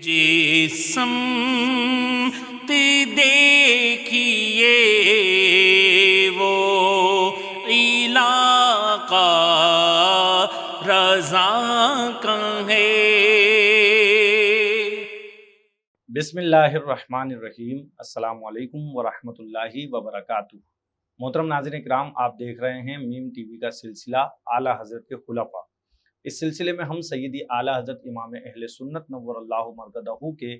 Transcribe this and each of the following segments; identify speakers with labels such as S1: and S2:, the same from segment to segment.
S1: جس سمت دیکھیے وہ علاقہ رضا کا ہے۔
S2: بسم اللہ الرحمن الرحیم۔ السلام علیکم ورحمۃ اللہ وبرکاتہ۔ محترم ناظرین اکرام، آپ دیکھ رہے ہیں میم ٹی وی کا سلسلہ اعلیٰ حضرت کے خلفاء۔ اس سلسلے میں ہم سیدی اعلیٰ حضرت امام اہل سنت نور اللہ مرقدہ کے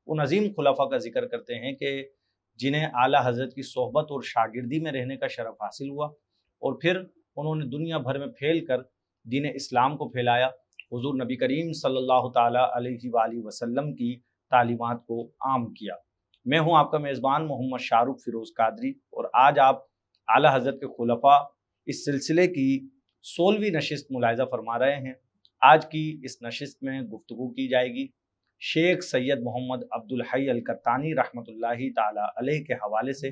S2: ان عظیم خلفاء کا ذکر کرتے ہیں کہ جنہیں اعلیٰ حضرت کی صحبت اور شاگردی میں رہنے کا شرف حاصل ہوا اور پھر انہوں نے دنیا بھر میں پھیل کر دین اسلام کو پھیلایا، حضور نبی کریم صلی اللہ تعالیٰ علیہ وآلہ وسلم کی تعلیمات کو عام کیا۔ میں ہوں آپ کا میزبان محمد شاہ رخ فیروز قادری، اور آج آپ اعلیٰ حضرت کے خلفاء اس سلسلے کی 16ویں نشست ملاحظہ فرما رہے ہیں۔ آج کی اس نشست میں گفتگو کی جائے گی شیخ سید محمد عبدالحی القطانی رحمۃ اللہ تعالیٰ علیہ کے حوالے سے،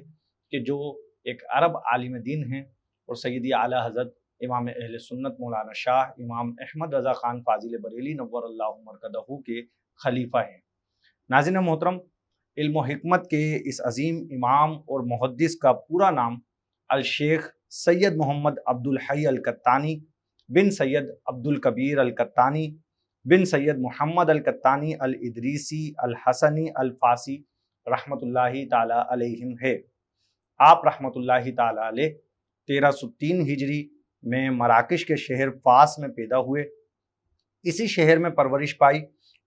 S2: کہ جو ایک عرب عالم دین ہیں اور سیدی اعلیٰ حضرت امام اہل سنت مولانا شاہ امام احمد رضا خان فاضل بریلی نور اللہ مرقدہ کے خلیفہ ہیں۔ ناظرین محترم، علم و حکمت کے اس عظیم امام اور محدث کا پورا نام الشیخ سید محمد عبدالحی القطانی بن سید عبدالکبیر القطانی بن سید محمد القطانی الادریسی الحسنی الفاسی رحمۃ اللہ تعالیٰ علیہم ہے۔ آپ رحمۃ اللہ تعالیٰ علیہ 1303 ہجری میں مراکش کے شہر فاس میں پیدا ہوئے۔ اسی شہر میں پرورش پائی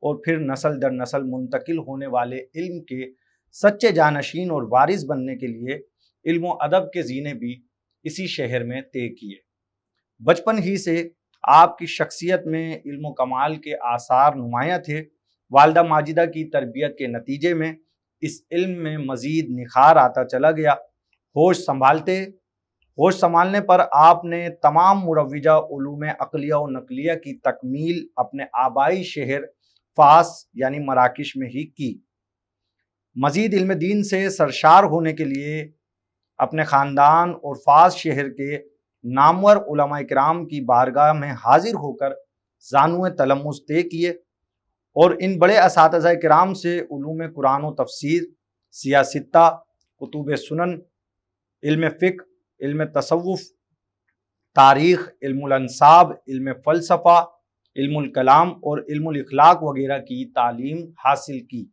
S2: اور پھر نسل در نسل منتقل ہونے والے علم کے سچے جانشین اور وارث بننے کے لیے علم و ادب کے زینے بھی اسی شہر میں طے کیے۔ بچپن ہی سے آپ کی شخصیت میں علم و کمال کے آثار نمایاں تھے۔ والدہ ماجدہ کی تربیت کے نتیجے میں اس علم میں مزید نکھار آتا چلا گیا۔ ہوش سنبھالنے پر آپ نے تمام مروجہ علوم عقلیہ و نقلیہ کی تکمیل اپنے آبائی شہر فاس یعنی مراکش میں ہی کی۔ مزید علم دین سے سرشار ہونے کے لیے اپنے خاندان اور فاس شہر کے نامور علماء کرام کی بارگاہ میں حاضر ہو کر زانو تلمذ طے کیے اور ان بڑے اساتذہ کرام سے علوم قرآن و تفسیر، سیاستہ، کتب سنن، علم فقہ، علم تصوف، تاریخ، علم الانساب، علم فلسفہ، علم الکلام اور علم الاخلاق وغیرہ کی تعلیم حاصل کی۔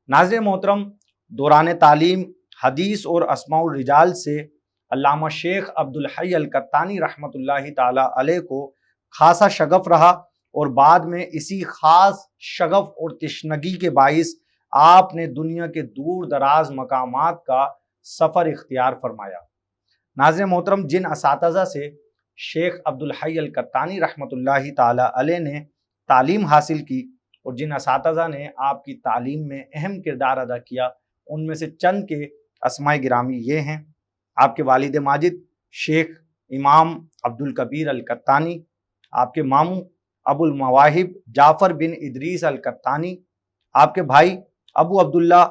S2: ناظرین محترم، دوران تعلیم حدیث اور اسماء الرجال سے علامہ شیخ عبدالحی القطانی رحمۃ اللہ تعالیٰ علیہ کو خاصا شغف رہا اور بعد میں اسی خاص شغف اور تشنگی کے باعث آپ نے دنیا کے دور دراز مقامات کا سفر اختیار فرمایا۔ ناظرین محترم، جن اساتذہ سے شیخ عبدالحی القطانی رحمۃ اللہ تعالیٰ علیہ نے تعلیم حاصل کی اور جن اساتذہ نے آپ کی تعلیم میں اہم کردار ادا کیا، ان میں سے چند کے اسماء گرامی یہ ہیں۔ آپ کے والد ماجد شیخ امام عبدالکبیر القطانی، آپ کے ماموں ابو المواہب جعفر بن ادریس القطانی، آپ کے بھائی ابو عبداللہ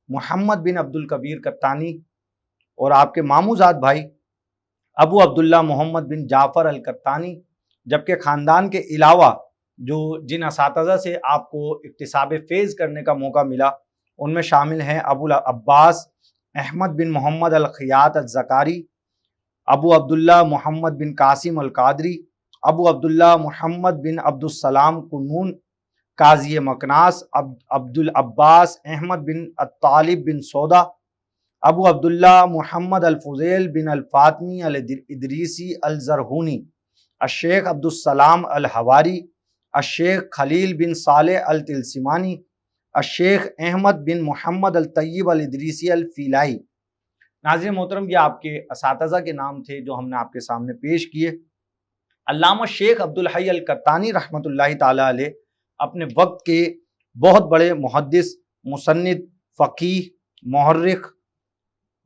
S2: محمد بن عبدالکبیر قطانی اور آپ کے ماموں زاد بھائی ابو عبداللہ محمد بن جعفر القطانی، جبکہ خاندان کے علاوہ جن اساتذہ سے آپ کو اکتساب فیض کرنے کا موقع ملا، ان میں شامل ہیں ابو العباس احمد بن محمد الخیاط الزکاری، ابو عبداللہ محمد بن قاسم القادری، ابو عبداللہ محمد بن عبدالسلام قنون، قاضی مکناس عبد العباس احمد بن الطالب بن سودا، ابو عبداللہ محمد الفضیل بن الفاطمی الادریسی الزرہونی، الشیخ عبدالسلام الحواری، الشیخ خلیل بن صالح التلسمانی، الشیخ احمد بن محمد الطیب الادریسی الفیلائی۔ ناظرین محترم، یہ آپ کے اساتذہ کے نام تھے جو ہم نے آپ کے سامنے پیش کیے۔ علامہ شیخ عبدالحی القطانی رحمۃ اللہ تعالیٰ علیہ اپنے وقت کے بہت بڑے محدث، مصنف، فقیہ، محرخ،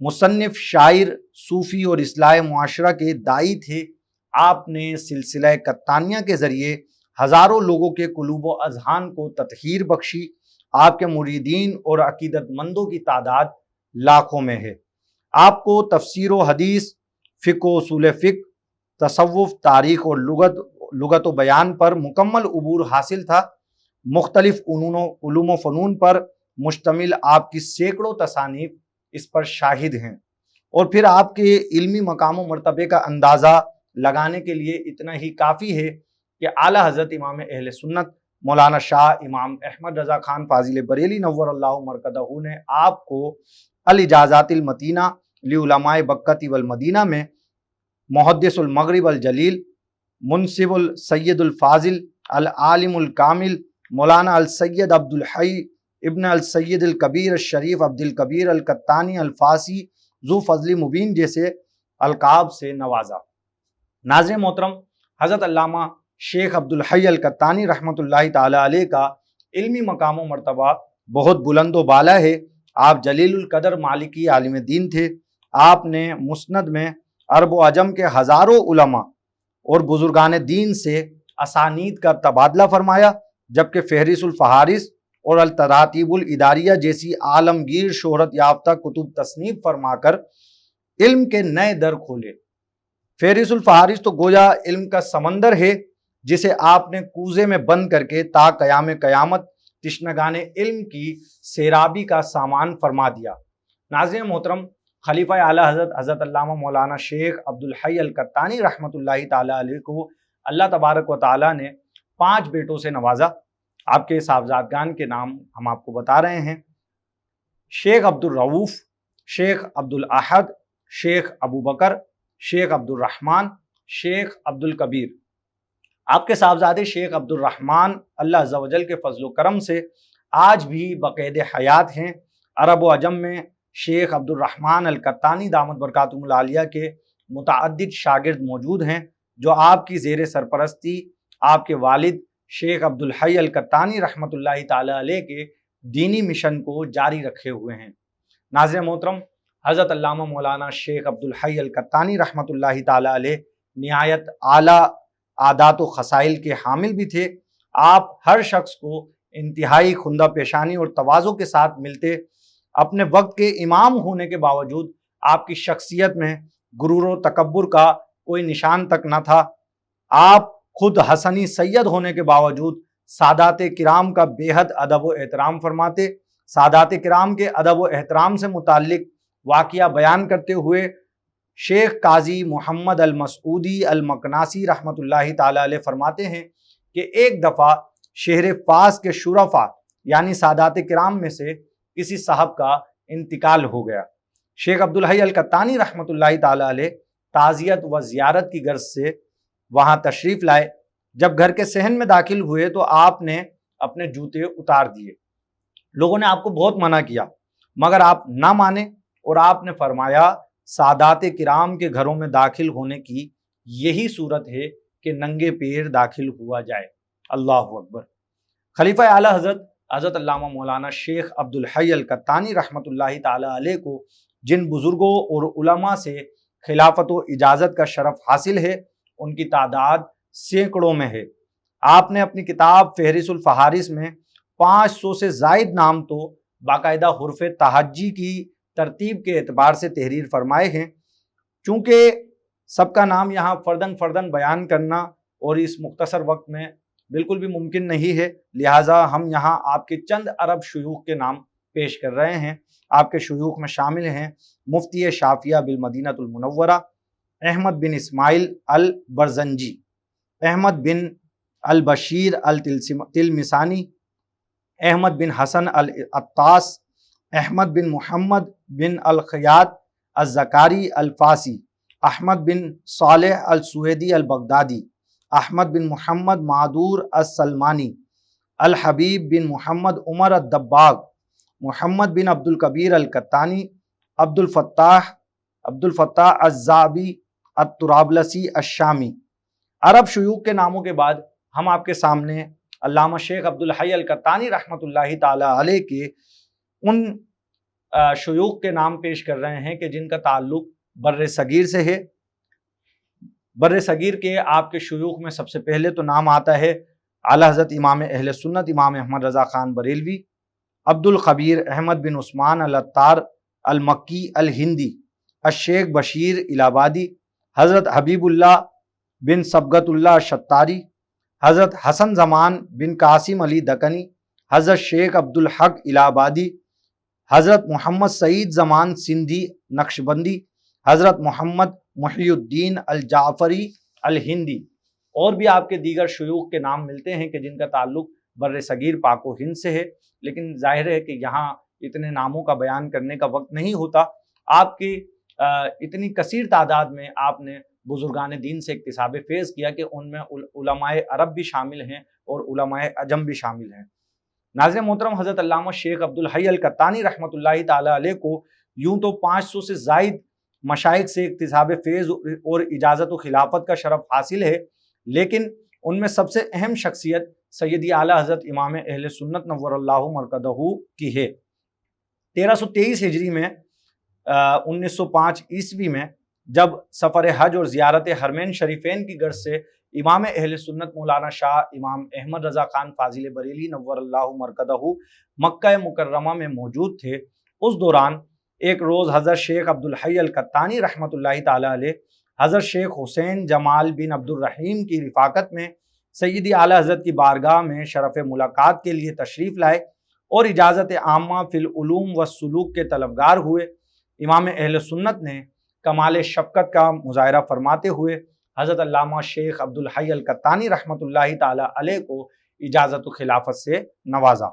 S2: مصنف، شاعر، صوفی اور اصلاح معاشرہ کے داعی تھے۔ آپ نے سلسلہ قطانیہ کے ذریعے ہزاروں لوگوں کے قلوب و اذہان کو تطہیر بخشی۔ آپ کے مریدین اور عقیدت مندوں کی تعداد لاکھوں میں ہے۔ آپ کو تفسیر و حدیث، فقہ و اصول فقہ، تصوف، تاریخ اور لغت و بیان پر مکمل عبور حاصل تھا۔ مختلف علوم و فنون پر مشتمل آپ کی سینکڑوں تصانیف اس پر شاہد ہیں، اور پھر آپ کے علمی مقام و مرتبے کا اندازہ لگانے کے لیے اتنا ہی کافی ہے کہ اعلیٰ حضرت امام اہل سنت مولانا شاہ امام احمد رضا خان فاضل بریلی نور اللہ مرکزہ نے آپ کو الاجازات المتینہ لعلماء بکۃ والمدینہ میں محدث المغرب الجلیل منصف السید الفاضل العالم الکامل مولانا السید عبد الحی ابن السید الکبیر الشریف عبد الکبیر القطانی الفاسی ذو فضل مبین جیسے القاب سے نوازا۔ ناظرین محترم، حضرت علامہ شیخ عبد الحی القطانی رحمۃ اللہ تعالی علیہ کا علمی مقام و مرتبہ بہت بلند و بالا ہے۔ آپ جلیل القدر مالکی عالم دین تھے۔ آپ نے مسند میں عرب و عجم کے ہزاروں علماء اور بزرگان دین سے اسانید کا تبادلہ فرمایا، جبکہ فہرست الفہارس اور التراتیب الاداریہ جیسی عالمگیر شہرت یافتہ کتب تصنیف فرما کر علم کے نئے در کھولے۔ فہرست الفہارس تو گویا علم کا سمندر ہے جسے آپ نے کوزے میں بند کر کے تا قیام قیامت تشنگان علم کی سیرابی کا سامان فرما دیا۔ ناظرین محترم، خلیفہ اعلیٰ حضرت حضرت علامہ مولانا شیخ عبد الحی القطانی رحمۃ اللہ تعالی علیہ کو اللہ تبارک و تعالی نے 5 بیٹوں سے نوازا۔ آپ کے صاحبزادگان کے نام ہم آپ کو بتا رہے ہیں: شیخ عبد الرؤوف، شیخ عبد الاحد، شیخ ابو بکر، شیخ عبد الرحمن، شیخ عبد الکبیر۔ آپ کے صاحبزادے شیخ عبد الرحمن اللہ عز و جل کے فضل و کرم سے آج بھی بقید حیات ہیں۔ عرب و عجم میں شیخ عبد الرحمن القطانی دامت برکاتہم العالیہ کے متعدد شاگرد موجود ہیں جو آپ کی زیر سرپرستی آپ کے والد شیخ عبد الحی القطانی رحمۃ اللہ تعالی علیہ کے دینی مشن کو جاری رکھے ہوئے ہیں۔ ناظرین محترم، حضرت علامہ مولانا شیخ عبد الحی القطانی رحمۃ اللہ تعالی علیہ نہایت اعلیٰ عادات و خصائل کے حامل بھی تھے۔ آپ ہر شخص کو انتہائی خندہ پیشانی اور تواضع کے ساتھ ملتے۔ اپنے وقت کے امام ہونے کے باوجود آپ کی شخصیت میں غرور و تکبر کا کوئی نشان تک نہ تھا۔ آپ خود حسنی سید ہونے کے باوجود سادات کرام کا بے حد ادب و احترام فرماتے۔ سادات کرام کے ادب و احترام سے متعلق واقعہ بیان کرتے ہوئے شیخ قاضی محمد المسعودی المقناسی رحمۃ اللہ تعالی علیہ فرماتے ہیں کہ ایک دفعہ شہر فاس کے شرفاء یعنی سادات کرام میں سے کسی صاحب کا انتقال ہو گیا۔ شیخ عبد الحی القطانی رحمۃ اللہ تعالی علیہ تعزیت و زیارت کی غرض سے وہاں تشریف لائے۔ جب گھر کے صحن میں داخل ہوئے تو آپ نے اپنے جوتے اتار دیے۔ لوگوں نے آپ کو بہت منع کیا مگر آپ نہ مانے اور آپ نے فرمایا سادات کرام کے گھروں میں داخل ہونے کی یہی صورت ہے کہ ننگے پیر داخل ہوا جائے۔ اللہ اکبر۔ خلیفہ اعلیٰ حضرت حضرت علامہ مولانا شیخ عبد الحی القطانی رحمۃ اللہ تعالی علیہ کو جن بزرگوں اور علماء سے خلافت و اجازت کا شرف حاصل ہے ان کی تعداد سینکڑوں میں ہے۔ آپ نے اپنی کتاب فہرست الفہارس میں 500 سے زائد نام تو باقاعدہ حرف تہجی کی ترتیب کے اعتبار سے تحریر فرمائے ہیں۔ چونکہ سب کا نام یہاں فردن فردن بیان کرنا اور اس مختصر وقت میں بالکل بھی ممکن نہیں ہے، لہٰذا ہم یہاں آپ کے چند عرب شیوخ کے نام پیش کر رہے ہیں۔ آپ کے شیوخ میں شامل ہیں مفتی شافیہ بالمدینہ المنورہ احمد بن اسماعیل البرزنجی، احمد بن البشیر التلمسانی، احمد بن حسن العطاس، احمد بن محمد بن الخیاط الزکاری الفاسی، احمد بن صالح السویدی البغدادی، احمد بن محمد معدور السلمانی، الحبیب بن محمد عمر الدباغ، محمد بن عبد الکبیر القطانی، عبد الفتاح الزابی الطرابلسی الشامی۔ عرب شیوخ کے ناموں کے بعد ہم آپ کے سامنے علامہ شیخ عبد الحی القطانی رحمۃ اللہ تعالی علیہ کے ان شیوخ کے نام پیش کر رہے ہیں کہ جن کا تعلق بر صغیر سے ہے۔ بر صغیر کے آپ کے شیوخ میں سب سے پہلے تو نام آتا ہے اعلیٰ حضرت امام اہل سنت امام احمد رضا خان بریلوی، عبد الخبیر احمد بن عثمان العطار المکی الہندی، الشیخ بشیر الہابادی، حضرت حبیب اللہ بن سبغت اللہ شتاری، حضرت حسن زمان بن قاسم علی دکنی، حضرت شیخ عبدالحق الہ آبادی، حضرت محمد سعید زمان سندھی نقشبندی، حضرت محمد محی الدین الجعفری الہندی، اور بھی آپ کے دیگر شیوخ کے نام ملتے ہیں کہ جن کا تعلق بر صغیر پاک و ہند سے ہے، لیکن ظاہر ہے کہ یہاں اتنے ناموں کا بیان کرنے کا وقت نہیں ہوتا۔ آپ کی اتنی کثیر تعداد میں آپ نے بزرگان دین سے اکتساب فیض کیا کہ ان میں علماء عرب بھی شامل ہیں اور علماء عجم بھی شامل ہیں۔ ناظرین محترم، حضرت علامہ شیخ عبدالحی القطانی رحمۃ اللہ تعالی علیہ کو یوں تو 500 سے زائد مشائخ سے اکتساب فیض اور اجازت و خلافت کا شرف حاصل ہے، لیکن ان میں سب سے اہم شخصیت سیدی اعلیٰ حضرت امام اہل سنت نور اللہ مرکزہ کی ہے۔ 1323 ہجری میں 1905 عیسوی میں جب سفر حج اور زیارت حرمین شریفین کی غرض سے امام اہل سنت مولانا شاہ امام احمد رضا خان فاضل بریلی نور اللہ مرکزہ مکہ مکرمہ میں موجود تھے، اس دوران ایک روز حضرت شیخ عبدالحی القطانی رحمۃ اللہ تعالی علیہ حضرت شیخ حسین جمال بن عبد الرحیم کی رفاقت میں سیدی اعلیٰ حضرت کی بارگاہ میں شرف ملاقات کے لیے تشریف لائے اور اجازت عامہ فی العلوم والسلوک کے طلبگار ہوئے۔ امام اہل سنت نے کمال شفقت کا مظاہرہ فرماتے ہوئے حضرت علامہ شیخ عبدالحی القطانی رحمۃ اللہ تعالی علیہ کو اجازت و خلافت سے نوازا۔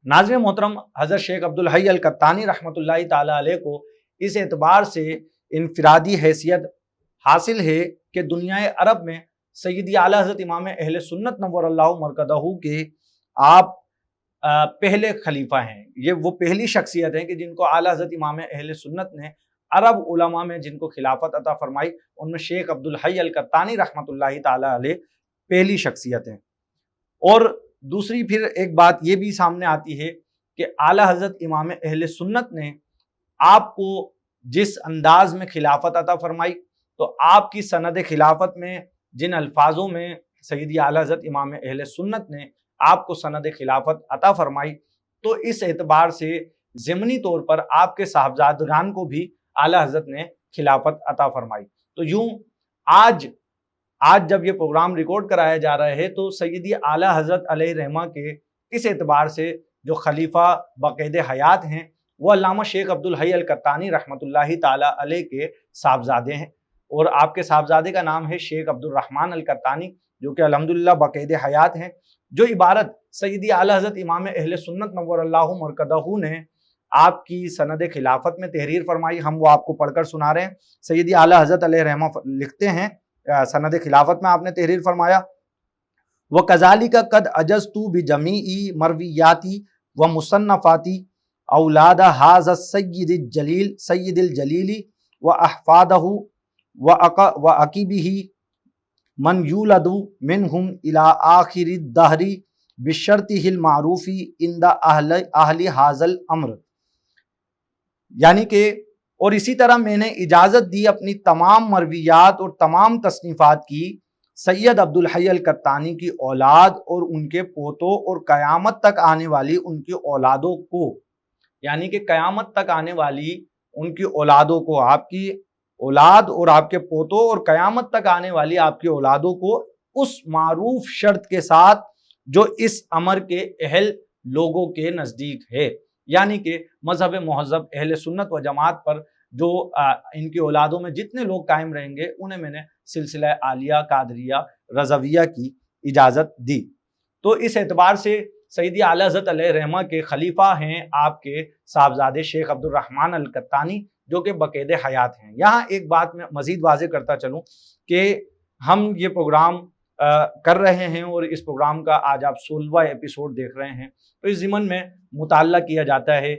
S2: ناظرین محترم، حضرت شیخ عبدالحی القطانی رحمۃ اللہ تعالی علیہ کو اس اعتبار سے انفرادی حیثیت حاصل ہے کہ دنیا عرب میں سیدی اعلیٰ حضرت امام اہل سنت نور اللہ مرکزہ کے آپ پہلے خلیفہ ہیں۔ یہ وہ پہلی شخصیت ہیں کہ جن کو اعلیٰ حضرت امام اہل سنت نے عرب علماء میں جن کو خلافت عطا فرمائی، ان میں شیخ عبدالحی القطانی رحمۃ اللہ تعالی علیہ پہلی شخصیت ہیں۔ اور دوسری پھر ایک بات یہ بھی سامنے آتی ہے کہ اعلیٰ حضرت امام اہل سنت نے آپ کو جس انداز میں خلافت عطا فرمائی، تو آپ کی سند خلافت میں جن الفاظوں میں سیدی اعلیٰ حضرت امام اہل سنت نے آپ کو سند خلافت عطا فرمائی، تو اس اعتبار سے ضمنی طور پر آپ کے صاحبزادگان کو بھی اعلیٰ حضرت نے خلافت عطا فرمائی۔ تو یوں آج جب یہ پروگرام ریکارڈ کرایا جا رہا ہے تو سیدی اعلیٰ حضرت علیہ رحمہ کے اس اعتبار سے جو خلیفہ باقید حیات ہیں وہ علامہ شیخ عبدالحی القطانی رحمۃ اللہ تعالی علیہ کے صاحبزادے ہیں، اور آپ کے صاحبزادے کا نام ہے شیخ عبد الرحمن القطانی، جو کہ الحمدللہ باقید حیات ہیں۔ جو عبارت سیدی اعلیٰ حضرت امام اہل سنت نور اللہ مرکزہ نے آپ کی سند خلافت میں تحریر فرمائی، ہم وہ آپ کو پڑھ کر سنا رہے ہیں۔ سیدی اعلیٰ حضرت علیہ رحمہ لکھتے ہیں، سند خلافت میں آپ نے تحریر فرمایا، وَكَذَلِكَ قَدْ عَجَزْتُ بِجَمِيعِ مَرْوِيَّاتِ وَمُصَنَّفَاتِ اولاد هذا السید الجلیل سید الجلیل وَأَحْفَادَهُ وَأَقِبِهِ من یولد منہم الى آخر الدہر بشرطہ المعروف عند اہل ھذا الامر، یعنی کہ اور اسی طرح میں نے اجازت دی اپنی تمام مرویات اور تمام تصنیفات کی سید عبدالحی القطانی کی اولاد اور ان کے پوتوں اور قیامت تک آنے والی ان کی اولادوں کو، یعنی کہ قیامت تک آنے والی ان کی اولادوں کو، آپ کی اولاد اور آپ کے پوتوں اور قیامت تک آنے والی آپ کی اولادوں کو اس معروف شرط کے ساتھ جو اس امر کے اہل لوگوں کے نزدیک ہے، یعنی کہ مذہب مہذب اہل سنت و جماعت پر جو ان کی اولادوں میں جتنے لوگ قائم رہیں گے انہیں میں نے سلسلہ عالیہ، قادریہ، رضویہ کی اجازت دی۔ تو اس اعتبار سے سیدی اعلیٰ حضرت علیہ رحمہ کے خلیفہ ہیں آپ کے صاحبزادے شیخ عبد الرحمن القطانی، جو کہ باقید حیات ہیں۔ یہاں ایک بات میں مزید واضح کرتا چلوں کہ ہم یہ پروگرام کر رہے ہیں اور اس پروگرام کا آج آپ 16واں ایپیسوڈ دیکھ رہے ہیں، تو اس ضمن میں مطالعہ کیا جاتا ہے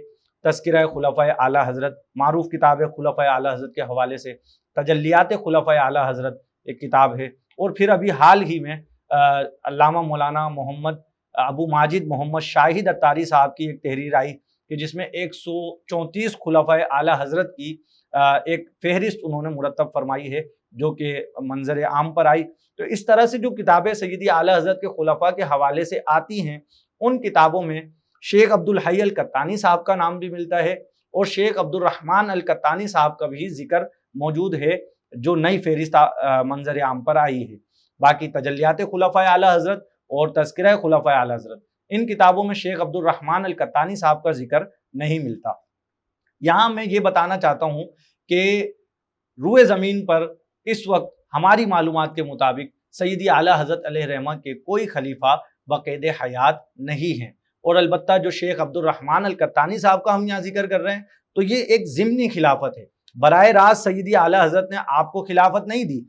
S2: تذکرہ خلفائے اعلیٰ حضرت، معروف کتاب ہے خلفائے اعلیٰ حضرت کے حوالے سے، تجلیات خلفائے اعلیٰ حضرت ایک کتاب ہے، اور پھر ابھی حال ہی میں علامہ مولانا محمد ابو ماجد محمد شاہد اتاری صاحب کی ایک تحریر آئی کہ جس میں 134 خلفائے اعلیٰ حضرت کی ایک فہرست انہوں نے مرتب فرمائی ہے، جو کہ منظر عام پر آئی۔ تو اس طرح سے جو کتابیں سیدی اعلیٰ حضرت کے خلفاء کے حوالے سے آتی ہیں، ان کتابوں میں شیخ عبدالحی القطانی صاحب کا نام بھی ملتا ہے اور شیخ عبد الرحمن القطانی صاحب کا بھی ذکر موجود ہے، جو نئی فہرست منظر عام پر آئی ہے۔ باقی تجلیات خلفائے اعلیٰ حضرت اور تذکرہ خلفائے اعلیٰ حضرت ان کتابوں میں شیخ عبد الرحمن القطانی صاحب کا ذکر نہیں ملتا۔ یہاں میں یہ بتانا چاہتا ہوں کہ روئے زمین پر اس وقت ہماری معلومات کے مطابق سیدی اعلیٰ حضرت علیہ رحمہ کے کوئی خلیفہ بقید حیات نہیں ہیں، اور البتہ جو شیخ عبد الرحمن القطانی صاحب کا ہم یہاں ذکر کر رہے ہیں تو یہ ایک ضمنی خلافت ہے۔ براہ راست سیدی اعلیٰ حضرت نے آپ کو خلافت نہیں دی،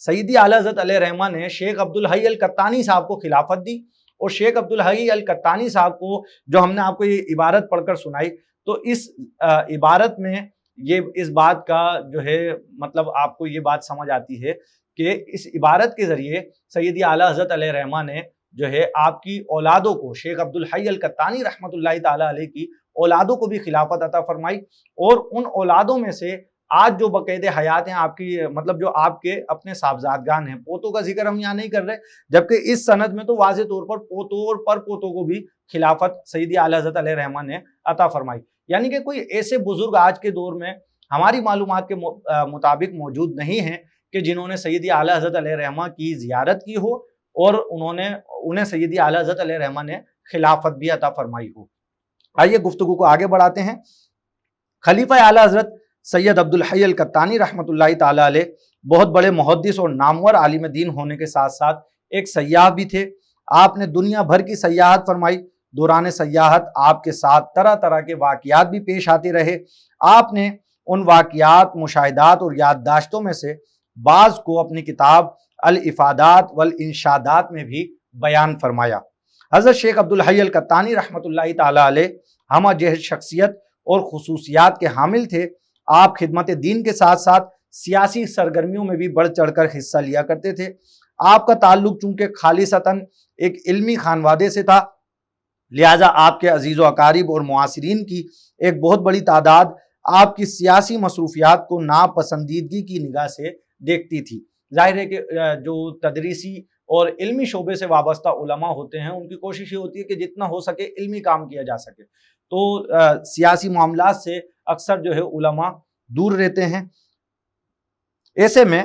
S2: سیدی اعلیٰ حضرت علیہ رحمہ نے شیخ عبد الحی القطانی صاحب کو خلافت دی، اور شیخ عبد الحی القطانی صاحب کو جو ہم نے آپ کو یہ عبارت پڑھ کر سنائی تو اس عبارت میں یہ اس بات کا جو ہے مطلب آپ کو یہ بات سمجھ آتی ہے کہ اس عبارت کے ذریعے سیدی اعلیٰ حضرت علیہ رحمہ نے جو ہے آپ کی اولادوں کو، شیخ عبد الحی القطانی رحمۃ اللہ تعالی علیہ کی اولادوں کو بھی خلافت عطا فرمائی، اور ان اولادوں میں سے آج جو بقید حیات ہیں آپ کی، مطلب جو آپ کے اپنے صاحبزادگان ہیں، پوتوں کا ذکر ہم یہاں نہیں کر رہے، جبکہ اس سند میں تو واضح طور پر پوتوں اور پر پوتوں کو بھی خلافت سیدی اعلیٰ حضرت علیہ رحمہ نے عطا فرمائی۔ یعنی کہ کوئی ایسے بزرگ آج کے دور میں ہماری معلومات کے مطابق موجود نہیں ہیں کہ جنہوں نے سیدی اعلیٰ حضرت علیہ رحمہ کی زیارت کی ہو اور انہیں سیدی اعلیٰ حضرت علیہ رحمہ نے خلافت بھی عطا فرمائی ہو۔ آئیے گفتگو کو آگے بڑھاتے ہیں۔ خلیفہ اعلیٰ حضرت سید عبد الحی القطانی رحمۃ اللہ تعالی علیہ بہت بڑے محدث اور نامور عالم دین ہونے کے ساتھ ساتھ ایک سیاح بھی تھے۔ آپ نے دنیا بھر کی سیاحت فرمائی۔ دوران سیاحت آپ کے ساتھ طرح طرح کے واقعات بھی پیش آتے رہے۔ آپ نے ان واقعات، مشاہدات اور یادداشتوں میں سے بعض کو اپنی کتاب الافادات والانشادات میں بھی بیان فرمایا۔ حضرت شیخ عبد الحی القطانی رحمۃ اللہ تعالی علیہ ہمہ جہت شخصیت اور خصوصیات کے حامل تھے۔ آپ خدمت دین کے ساتھ ساتھ سیاسی سرگرمیوں میں بھی بڑھ چڑھ کر حصہ لیا کرتے تھے۔ آپ کا تعلق چونکہ خالصتاً ایک علمی خانوادے سے تھا، لہٰذا آپ کے عزیز و اقارب اور معاصرین کی ایک بہت بڑی تعداد آپ کی سیاسی مصروفیات کو ناپسندیدگی کی نگاہ سے دیکھتی تھی۔ ظاہر ہے کہ جو تدریسی اور علمی شعبے سے وابستہ علماء ہوتے ہیں ان کی کوشش یہ ہوتی ہے کہ جتنا ہو سکے علمی کام کیا جا سکے، تو سیاسی معاملات سے اکثر جو ہے علماء دور رہتے ہیں۔ ایسے میں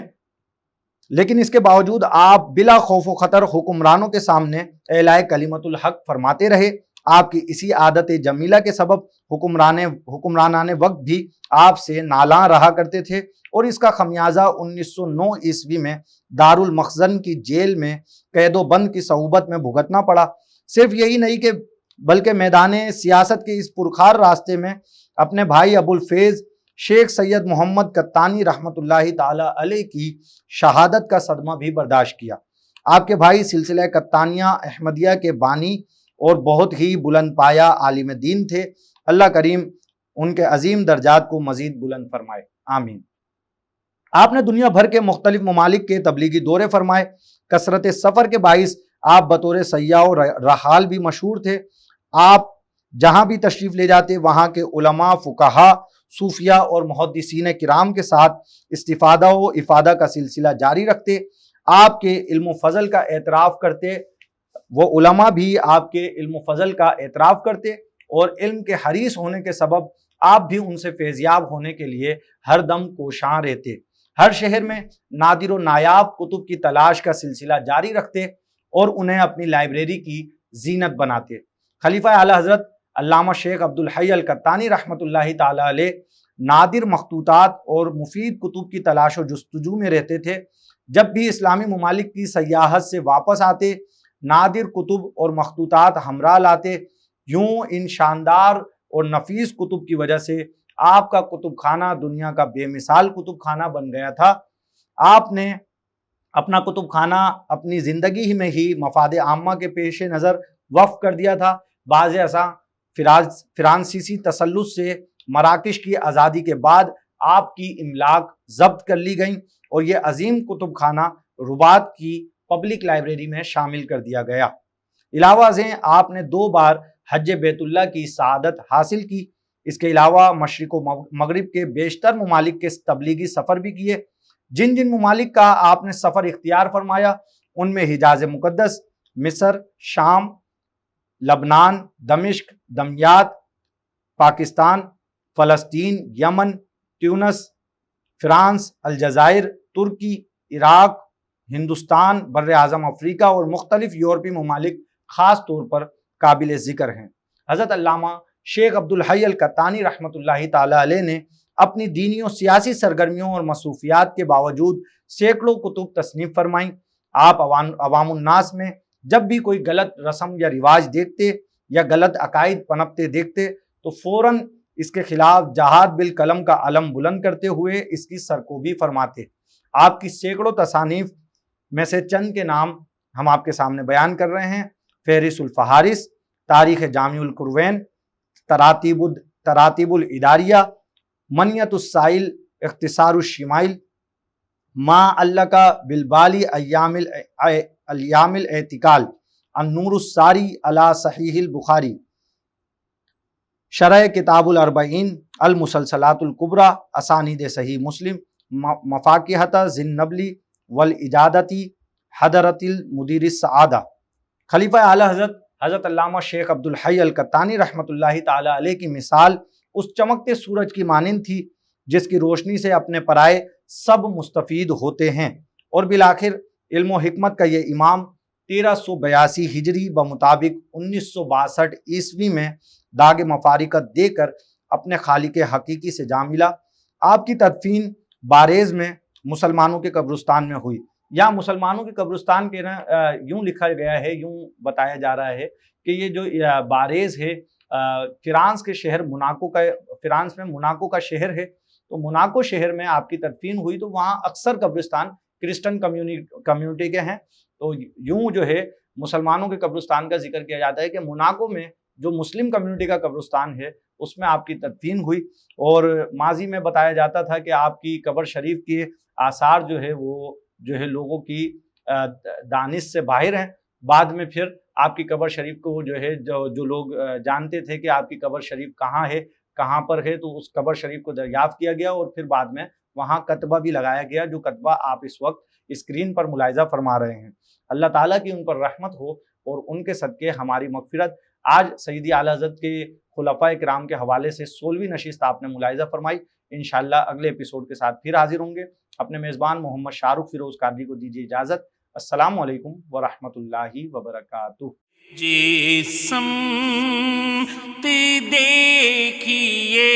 S2: لیکن اس کے باوجود آپ بلا خوف و خطر حکمرانوں کے سامنے اعلاء کلمت الحق فرماتے رہے۔ آپ کی اسی عادت جمیلہ کے سبب حکمرانان وقت بھی آپ سے نالاں رہا کرتے تھے، اور اس کا خمیازہ 1909 عیسوی میں دارالمخزن کی جیل میں قید و بند کی صعوبت میں بھگتنا پڑا۔ صرف یہی نہیں کہ بلکہ میدان سیاست کے اس پرخار راستے میں اپنے بھائی ابو الفیض شیخ سید محمد قطانی رحمۃ اللہ تعالی علیہ کی شہادت کا صدمہ بھی برداشت کیا۔ آپ کے بھائی سلسلہ قطانیہ احمدیہ کے بانی اور بہت ہی بلند پایہ عالم دین تھے۔ اللہ کریم ان کے عظیم درجات کو مزید بلند فرمائے، آمین۔ آپ نے دنیا بھر کے مختلف ممالک کے تبلیغی دورے فرمائے۔ کثرت سفر کے باعث آپ بطور سیاح و رحال بھی مشہور تھے۔ آپ جہاں بھی تشریف لے جاتے وہاں کے علماء، فقہاء، صوفیاء اور محدثین کرام کے ساتھ استفادہ و افادہ کا سلسلہ جاری رکھتے۔ آپ کے علم و فضل کا اعتراف کرتے، وہ علماء بھی آپ کے علم و فضل کا اعتراف کرتے، اور علم کے حریص ہونے کے سبب آپ بھی ان سے فیضیاب ہونے کے لیے ہر دم کوشاں رہتے۔ ہر شہر میں نادر و نایاب کتب کی تلاش کا سلسلہ جاری رکھتے اور انہیں اپنی لائبریری کی زینت بناتے۔ خلیفہ اعلیٰ حضرت علامہ شیخ عبد الحی القطانی رحمۃ اللہ تعالی علیہ نادر مخطوطات اور مفید کتب کی تلاش و جستجو میں رہتے تھے۔ جب بھی اسلامی ممالک کی سیاحت سے واپس آتے نادر کتب اور مخطوطات ہمراہ لاتے۔ یوں ان شاندار اور نفیس کتب کی وجہ سے آپ کا کتب خانہ دنیا کا بے مثال کتب خانہ بن گیا تھا۔ آپ نے اپنا کتب خانہ اپنی زندگی میں ہی مفاد عامہ کے پیش نظر وقف کر دیا تھا۔ بعض ایسا فرانسیسی تسلط سے مراکش کی آزادی کے بعد آپ کی املاک ضبط کر لی گئیں اور یہ عظیم کتب خانہ رباط کی پبلک لائبریری میں شامل کر دیا گیا۔ علاوہ ازیں آپ نے 2 بار حج بیت اللہ کی سعادت حاصل کی۔ اس کے علاوہ مشرق و مغرب کے بیشتر ممالک کے تبلیغی سفر بھی کیے۔ جن جن ممالک کا آپ نے سفر اختیار فرمایا ان میں حجاز مقدس، مصر، شام، لبنان، دمشق، دمیاط، پاکستان، فلسطین، یمن، تیونس، فرانس، الجزائر، ترکی، عراق، ہندوستان، بر اعظم افریقہ اور مختلف یورپی ممالک خاص طور پر قابل ذکر ہیں۔ حضرت علامہ شیخ عبدالحی القطانی رحمۃ اللہ تعالی علیہ نے اپنی دینی و سیاسی سرگرمیوں اور مصروفیات کے باوجود سینکڑوں کتب تصنیف فرمائیں۔ آپ عوام الناس میں جب بھی کوئی غلط رسم یا رواج دیکھتے یا غلط عقائد پنپتے دیکھتے تو فوراً اس کے خلاف جہاد بالقلم کا علم بلند کرتے ہوئے اس کی سرکوبی فرماتے۔ آپ کی سینکڑوں تصانیف میں سے چند کے نام ہم آپ کے سامنے بیان کر رہے ہیں: فہرست الفہارس، تاریخ جامع القروین، تراتیب الاداریہ، منیت السائل، اختصار الشمائل، ما علق بالبالی ایام الاعتقال، النور الساری علی صحیح البخاری، شرح کتاب الاربعین، المسلسلات الکبریٰ، اسانید صحیح مسلم، مفاکہۃ ذی النبلی والاجادتی، حضرت المدیر السعادہ۔ خلیفہ اعلی حضرت علامہ شیخ عبدالحی القطانی رحمۃ اللہ تعالی علیہ کی مثال اس چمکتے سورج کی مانند تھی جس کی روشنی سے اپنے پرائے سب مستفید ہوتے ہیں، اور بالآخر علم و حکمت کا یہ امام 1382 ہجری بمطابق 1962 عیسوی میں داغ مفارقت دے کر اپنے خالق حقیقی سے جا ملا۔ آپ کی تدفین بارز میں مسلمانوں کے قبرستان میں ہوئی۔ یا مسلمانوں کے قبرستان کے یوں لکھا گیا ہے، یوں بتایا جا رہا ہے کہ یہ جو بارز ہے فرانس کے شہر فرانس میں موناکو کا شہر ہے، تو موناکو شہر میں آپ کی تدفین ہوئی، تو وہاں اکثر قبرستان کرسچن کمیونٹی کے ہیں، تو یوں جو ہے مسلمانوں کے قبرستان کا ذکر کیا جاتا ہے کہ موناکو میں جو مسلم کمیونٹی کا قبرستان ہے اس میں آپ کی تدفین ہوئی۔ اور ماضی میں بتایا جاتا تھا کہ آپ کی قبر شریف کے آثار جو ہے وہ جو ہے لوگوں کی دانش سے باہر ہیں۔ بعد میں پھر آپ کی قبر شریف کو جو ہے جو لوگ جانتے تھے کہ آپ کی قبر شریف کہاں ہے، کہاں پر ہے، تو اس قبر شریف کو دریافت کیا گیا اور پھر بعد میں وہاں کتبہ بھی لگایا گیا، جو کتبہ آپ اس وقت اسکرین پر ملاحظہ فرما رہے ہیں۔ اللہ تعالیٰ کی ان پر رحمت ہو اور ان کے صدقے ہماری مغفرت۔ آج سیدی اعلیٰ حضرت کے خلفائے کرام کے حوالے سے 16ویں نشست آپ نے ملاحظہ فرمائی۔ انشاءاللہ اگلے ایپیسوڈ کے ساتھ پھر حاضر ہوں گے۔ اپنے میزبان محمد شاہ رخ فیروز قادری کو دیجیے اجازت۔ السلام علیکم ورحمۃ اللہ وبرکاتہ۔
S1: جی سمت دیکھیے